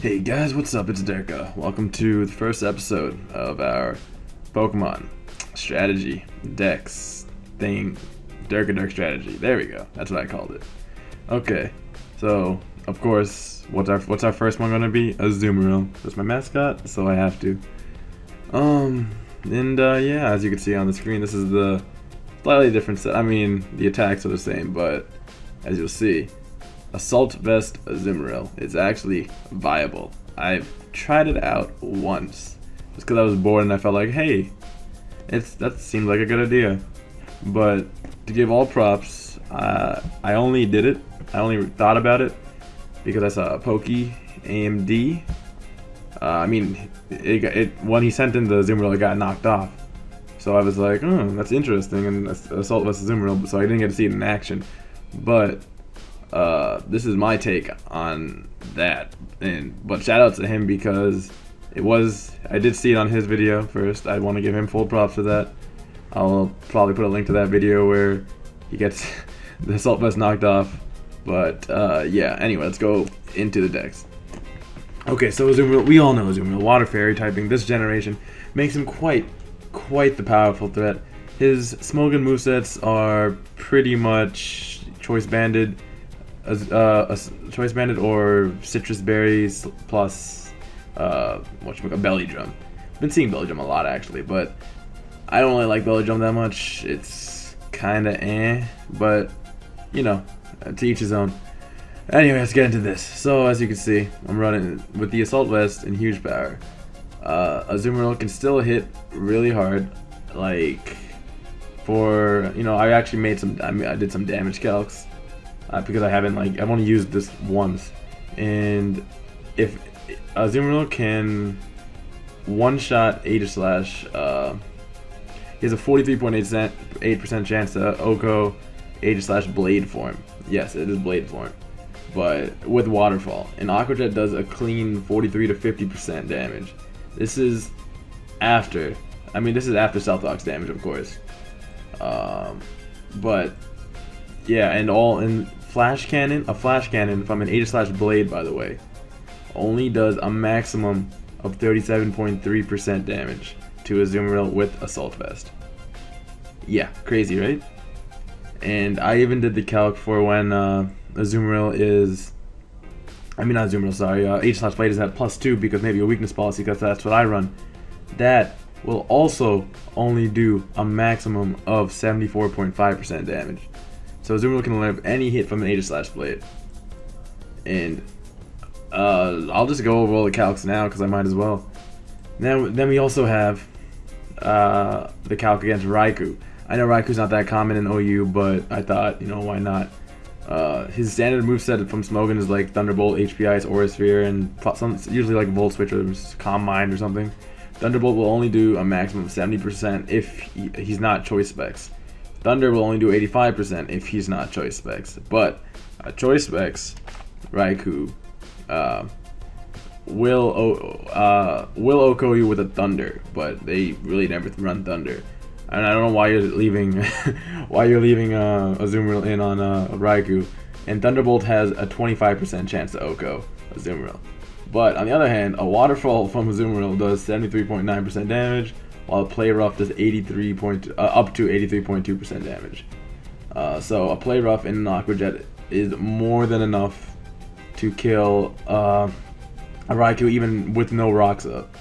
Hey guys, what's up? It's Derka. Welcome to the first episode of our Pokemon strategy decks thing. Derka strategy. There we go. That's what I called it. Okay, so of course, what's our first one gonna be? Azumarril. That's my mascot, so I have to. Yeah, as you can see on the screen, this is the slightly different set. I mean, the attacks are the same, but as you'll see, Assault Vest Azumarril is actually viable. I've tried it out once just because I was bored and I felt like, hey, that seemed like a good idea. But to give all props, I only did it. I only thought about it because I saw Pokey AMD. When he sent in the Azumarril, it got knocked off. So I was like, oh, that's interesting, and Assault Vest Azumarril, so I didn't get to see it in action. But this is my take on that, but shout out to him because I did see it on his video first. I want to give him full props for that. I'll probably put a link to that video where he gets the Assault Vest knocked off. But yeah, anyway, let's go into the decks. Okay, so Azumarril, we all know Azumarril, Water Fairy typing this generation makes him quite the powerful threat. His Smogon movesets are pretty much Choice Banded, Choice Banded or Citrus Berries plus Belly Drum. Been seeing Belly Drum a lot actually, but I don't really like Belly Drum that much. It's kinda but you know, to each his own. Anyway, let's get into this. So as you can see, I'm running with the Assault Vest and huge power. Azumarril can still hit really hard, like for, you know, I actually made I did some damage calcs. Because I've only used this once, and if Azumarril can one-shot Aegislash, he has a 43.8% chance to OHKO Aegislash Blade form. Yes, it is Blade form, but with Waterfall. And Aqua Jet does a clean 43 to 50% damage. This is after, Stealth Rock's damage, of course. But yeah, and Flash Cannon, a Flash Cannon from an Aegislash Blade, by the way, only does a maximum of 37.3% damage to Azumarril with Assault Vest. Yeah, crazy, right? And I even did the calc for when Azumarril is, Aegislash Blade is at +2 because maybe a weakness policy, because that's what I run. That will also only do a maximum of 74.5% damage. So Azumarril can live any hit from an Aegislash Blade. And I'll just go over all the calcs now because I might as well. Then we also have the calc against Raikou. I know Raikou's not that common in OU, but I thought, you know, why not? His standard moveset from Smogon is like Thunderbolt, HP Ice, Aura Sphere, and usually like Volt Switch or Calm Mind or something. Thunderbolt will only do a maximum of 70% if he's not Choice Specs. Thunder will only do 85% if he's not Choice Specs. But Choice Specs, Raikou will OHKO you with a Thunder, but they really never run Thunder. And I don't know why you're leaving Azumarril in on Raikou. And Thunderbolt has a 25% chance to OHKO Azumarril. But on the other hand, a Waterfall from Azumarril does 73.9% damage, while a Play Rough does up to 83.2% damage. So a Play Rough in an Aqua Jet is more than enough to kill a Raikou even with no rocks up.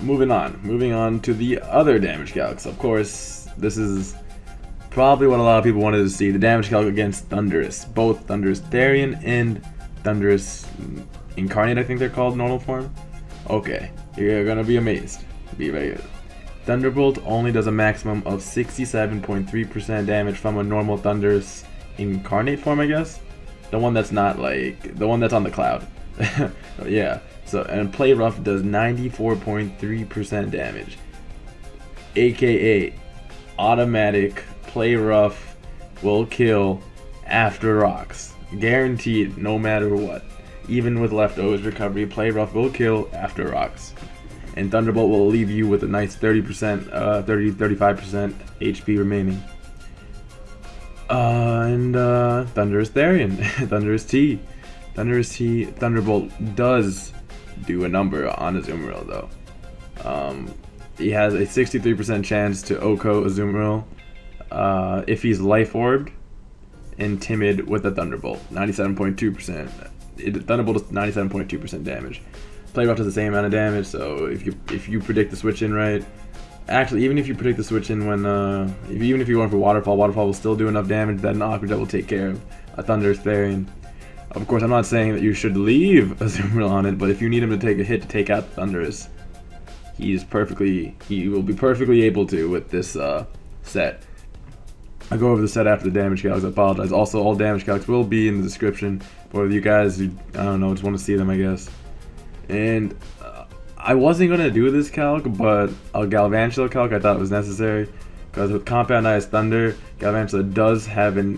Moving on to the other damage calcs. Of course, this is probably what a lot of people wanted to see, the damage calc against Thundurus. Both Thundurus-Therian and Thundurus Incarnate, I think they're called, normal form. Okay, you're gonna be amazed. Be ready. Thunderbolt only does a maximum of 67.3% damage from a normal Thundurus Incarnate form, I guess. The one that's not like the one that's on the cloud. Yeah. So, and Play Rough does 94.3% damage. AKA automatic Play Rough will kill after rocks. Guaranteed, no matter what. Even with leftovers recovery, Play Rough will kill after rocks. And Thunderbolt will leave you with a nice 35% HP remaining. And Thundurus-Therian, Thundurus-T. Thundurus-T Thunderbolt does do a number on Azumarril though. He has a 63% chance to OHKO Azumarril if he's Life Orbed and Timid with a Thunderbolt. 97.2%. Thunderbolt is 97.2% damage. Play Rough does the same amount of damage, so if you predict the switch in right, actually even if you predict the switch in when even if you're going for Waterfall will still do enough damage that an Aqua Jet will take care of a Thundurus Therian. Of course, I'm not saying that you should leave Azumarril on it, but if you need him to take a hit to take out Thundurus, he will be perfectly able to with this set. I'll go over the set after the damage calcs. I apologize. Also, all damage calcs will be in the description for you guys who, I don't know, just want to see them, I guess. And I wasn't going to do this calc, but a Galvantula calc I thought was necessary, because with Compound-Eyes Thunder, Galvantula does have a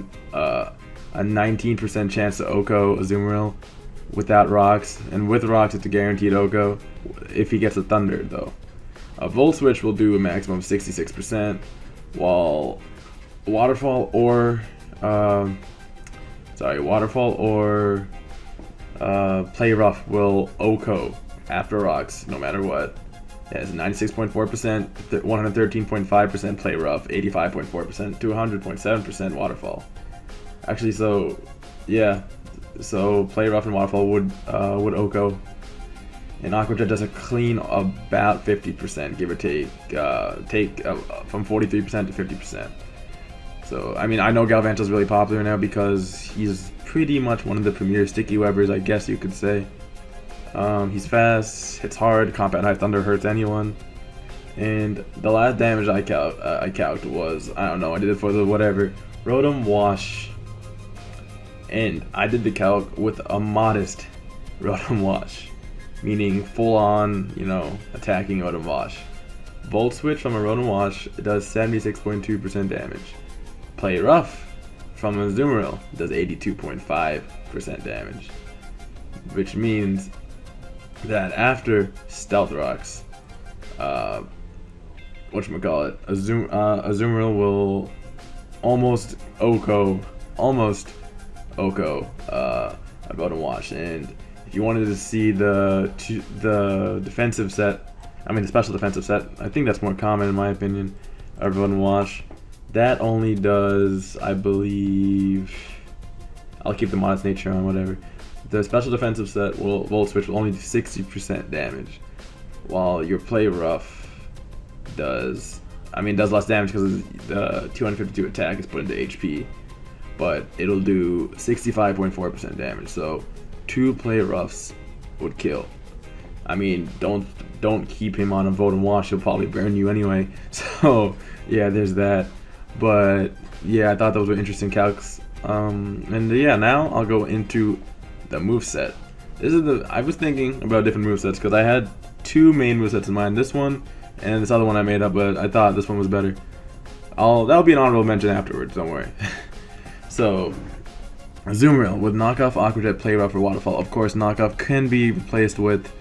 19% chance to OHKO Azumarril without rocks, and with rocks it's a guaranteed OHKO if he gets a Thunder though. A Volt Switch will do a maximum of 66%, while Waterfall or Play Rough will OHKO after rocks no matter what. It has 96.4%, 113.5% Play Rough, 85.4% to 100.7% Waterfall. Actually, so yeah, so Play Rough and Waterfall would OHKO, and Aqua Jet does a clean about 50%, give or take, from 43% to 50%. So I mean, I know Galvantula's really popular now because he's pretty much one of the premier sticky webbers, I guess you could say. He's fast, hits hard, Compound High Thunder hurts anyone, and the last damage I calced was, I don't know, I did it for the whatever Rotom Wash. And I did the calc with a modest Rotom Wash, meaning full on, you know, attacking Rotom Wash. Volt Switch from a Rotom Wash does 76.2% damage. Play Rough from a Azumarril does 82.5% damage. Which means that after Stealth Rocks, Azumarril will almost OHKO a Rotom Wash. And if you wanted to see the defensive set, the special defensive set, I think that's more common in my opinion, of Rotom Wash. That only does, I believe, I'll keep the modest nature on, whatever. The special defensive set Volt Switch will only do 60% damage, while your Play Rough does less damage because the 252 attack is put into HP, but it'll do 65.4% damage. So 2 Play Roughs would kill. I mean, don't keep him on a Rotom Wash, he'll probably burn you anyway. So yeah, there's that. But yeah, I thought those were interesting calcs. And yeah, now I'll go into the moveset. I was thinking about different movesets because I had 2 main movesets in mind. This one and this other one I made up, but I thought this one was better. That'll be an honorable mention afterwards, don't worry. So, Azumarril with knockoff, Aqua Jet, Play Rough, or Waterfall. Of course, knockoff can be replaced with,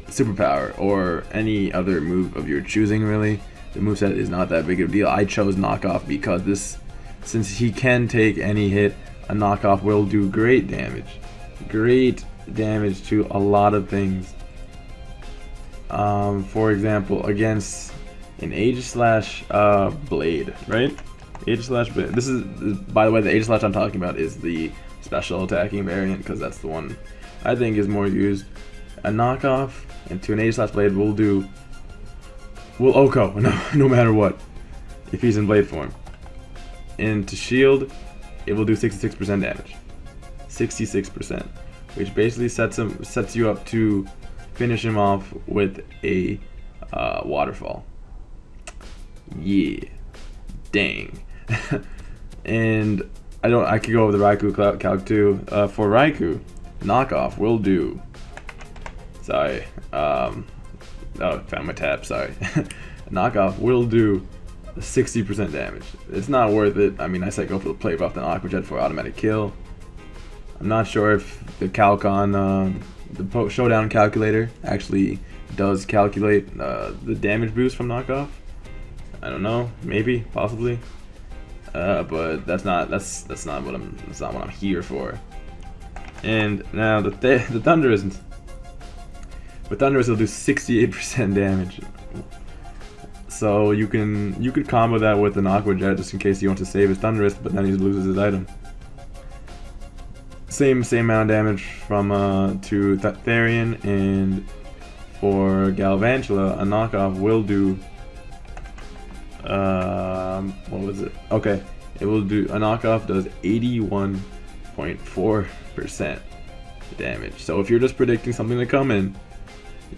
Superpower or any other move of your choosing, really. The moveset is not that big of a deal. I chose knockoff because since he can take any hit, a knockoff will do great damage. Great damage to a lot of things. For example, against an Age/Blade, right? Age/Blade. This is, by the way, the Age/ I'm talking about is the special attacking variant because that's the one I think is more used. A knockoff into an Age/Blade will OHKO no matter what if he's in Blade form. And to shield, it will do 66% damage. 66%, which basically sets you up to finish him off with a Waterfall. Yeah, dang. And I could go over the Raikou calc too. For Raikou, knockoff will do. Sorry. Found my tab. Sorry. Knockoff will do 60% damage. It's not worth it. I mean, I said go for the Play Rough than Aqua Jet for automatic kill. I'm not sure if the calc on the Showdown calculator actually does calculate the damage boost from knockoff. I don't know. Maybe, possibly. but that's not what I'm here for. And now the Thundurus, with Thundurus will do 68% damage. So you could combo that with an Aqua Jet just in case he wants to save his Thundurus, but then he loses his item. Same amount of damage from to Therian, and for Galvantula, a knockoff will do what was it? Okay, it will do, a knockoff does 81.4% damage. So if you're just predicting something to come in,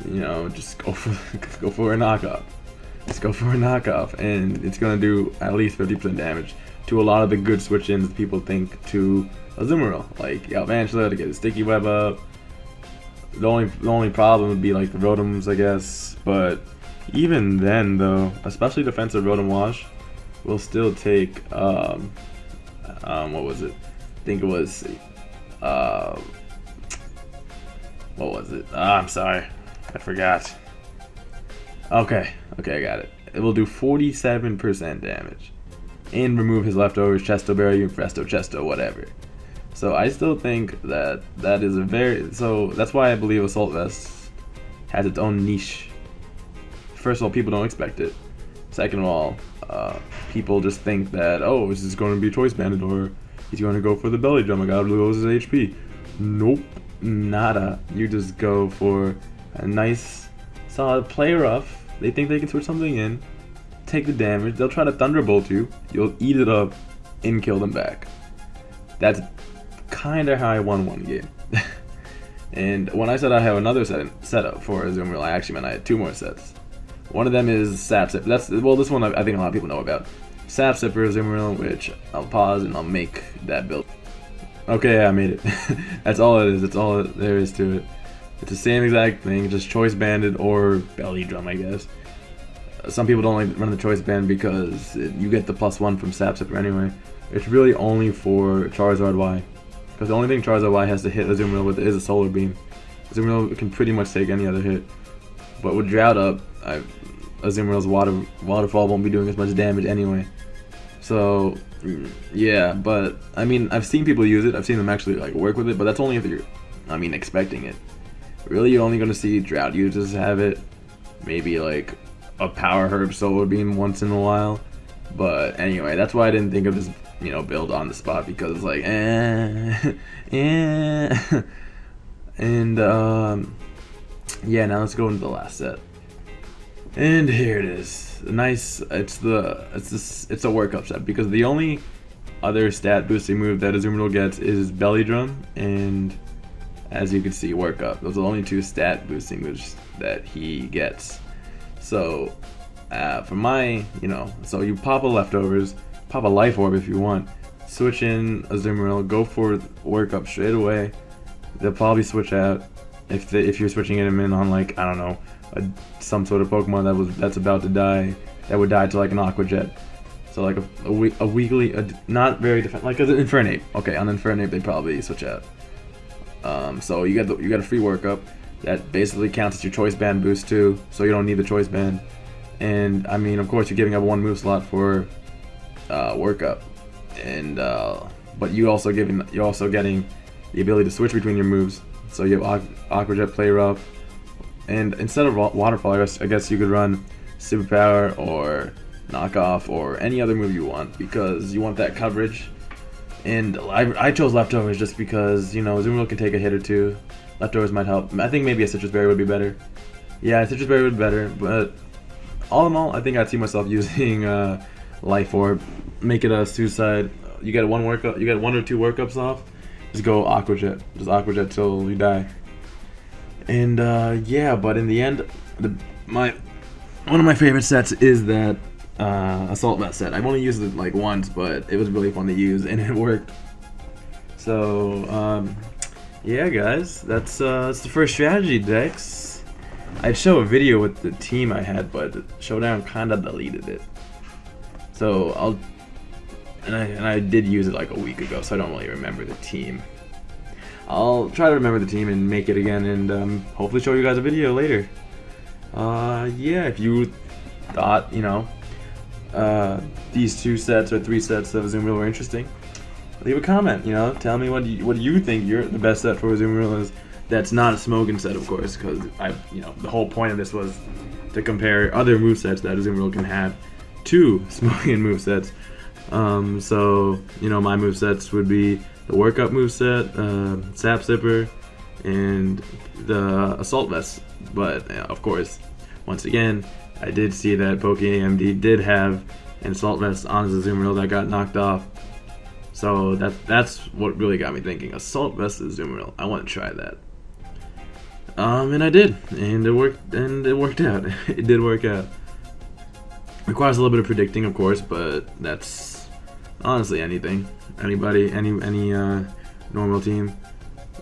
you know, just go for a knockoff. Just go for a knockoff, and it's gonna do at least 50% damage to a lot of the good switch-ins people think to Azumarril, like Galvantula to get his sticky web up. The only problem would be like the Rotoms, I guess, but even then though, especially defensive Rotom Wash will still take what was it? I think it was what was it? I'm sorry, I forgot. Okay, I got it. It will do 47% damage and remove his leftovers, Chesto Berry, Presto Chesto, whatever. So I still think that is a very, so that's why I believe Assault Vest has its own niche. First of all, people don't expect it. Second of all, people just think that, oh, this is going to be Choice Banded, or he's going to go for the Belly Drum, I gotta lose his HP. Nope, nada. You just go for a nice, solid play rough. They think they can switch something in, take the damage, they'll try to Thunderbolt you, you'll eat it up, and kill them back. That's kinda how I won one game. And when I said I have another setup for Azumarril, I actually meant I had two more sets. One of them is Sap Sip. This one I think a lot of people know about. Sap Sip for Azumarril, which I'll pause and I'll make that build. Okay, yeah, I made it. That's all it is, that's all there is to it. It's the same exact thing, just Choice Banded or Belly Drum, I guess. Some people don't like run the Choice Band because you get the +1 from Sap Sipper anyway. It's really only for Charizard Y, because the only thing Charizard Y has to hit Azumarril with is a Solar Beam. Azumarril can pretty much take any other hit, but with Drought up, Azumarill's Waterfall won't be doing as much damage anyway. So yeah, but I mean, I've seen people use it. I've seen them actually like work with it, but that's only if you're, I mean, expecting it. Really, you're only going to see Drought users have it. Maybe like a Power Herb Solar Beam once in a while. But anyway, that's why I didn't think of this, you know, build on the spot, because it's like, And yeah, now let's go into the last set. And here it is. Nice. It's a workup set, because the only other stat boosting move that Azumarril gets is Belly Drum and, as you can see, Workup. Those are the only two stat boosting moves that he gets. So for my, you know, so you pop a Leftovers, pop a Life Orb if you want, switch in Azumarril, go for Workup straight away. They'll probably switch out if you're switching him in on, like, I don't know, some sort of Pokemon that's about to die, that would die to like an Aqua Jet. So like a weekly, not very like an Infernape. Okay, on Infernape they probably switch out. So you got a free Workup that basically counts as your Choice Band boost too, so you don't need the Choice Band. And I mean, of course, you're giving up one move slot for Workup, and but you're also getting the ability to switch between your moves. So you have Aqua Jet, Play Rough, and instead of Waterfall, I guess you could run Superpower or Knockoff or any other move you want, because you want that coverage. And I chose Leftovers just because, you know, Azumarril can take a hit or two. Leftovers might help. I think maybe a Citrus Berry would be better. Yeah, a Citrus Berry would be better, but all in all, I think I'd see myself using Life Orb. Make it a suicide. You get one workup. You get one or two workups off. Just go Aqua Jet. Just Aqua Jet till you die. And yeah, but in the end, one of my favorite sets is that Assault Vest set. I've only used it like once, but it was really fun to use and it worked. So yeah, guys, that's the first strategy decks. I'd show a video with the team I had, but Showdown kind of deleted it. So I did use it like a week ago, so I don't really remember the team. I'll try to remember the team and make it again, and hopefully show you guys a video later. Yeah, if you thought, you know, these 2 sets or 3 sets of Azumarill were interesting, leave a comment. You know, tell me what do you think the best set for Azumarill is. That's not a Smogon set, of course, because the whole point of this was to compare other movesets that Azumarill can have to Smogon movesets. So my movesets would be the Workup moveset, Sap Sipper, and the Assault Vest. But of course, once again, I did see that PokeAMD did have an Assault Vest on his Azumarill that got knocked off. So that's what really got me thinking. Assault Vest Azumarill. I want to try that. And I did, and it worked out. It did work out. Requires a little bit of predicting, of course, but that's honestly anything. Anybody, any normal team.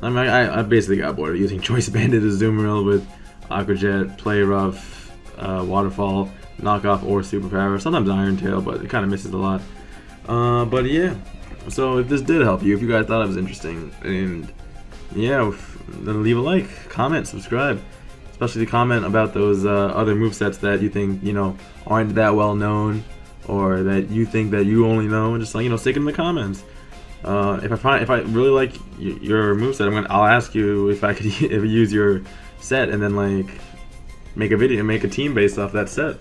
I mean, I basically got bored of using Choice Banded Azumarill with Aqua Jet, Play Rough, Waterfall, Knockoff, or Superpower. Sometimes Iron Tail, but it kind of misses a lot. But yeah, so if this did help you, if you guys thought it was interesting, and yeah, then leave a like, comment, subscribe. Especially comment about those other movesets that you think aren't that well known, or that you think that you only know, and just stick it in the comments. If I really like your moveset, I'll ask you if I could use your set, and then make a video, make a team based off that set.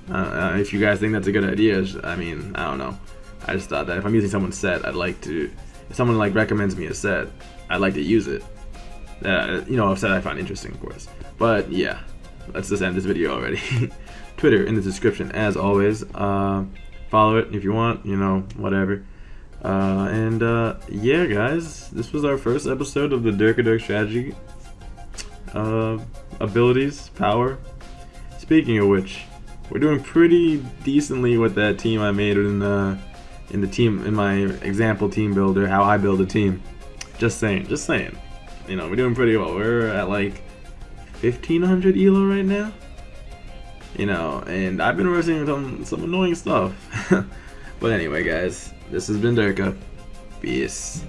If you guys think that's a good idea, I mean, I don't know. I just thought that if I'm using someone's set, I'd like to. If someone recommends me a set, I'd like to use it. A set I find interesting, of course. But yeah, let's just end this video already. Twitter in the description as always. Follow it if you want, whatever. Yeah, guys, this was our first episode of the Derka strategy. Abilities, power. Speaking of which, we're doing pretty decently with that team I made in my example team builder, how I build a team. Just saying. We're doing pretty well. We're at 1500 elo right now. And I've been wrestling with some annoying stuff. But anyway, guys, this has been Derka. Peace.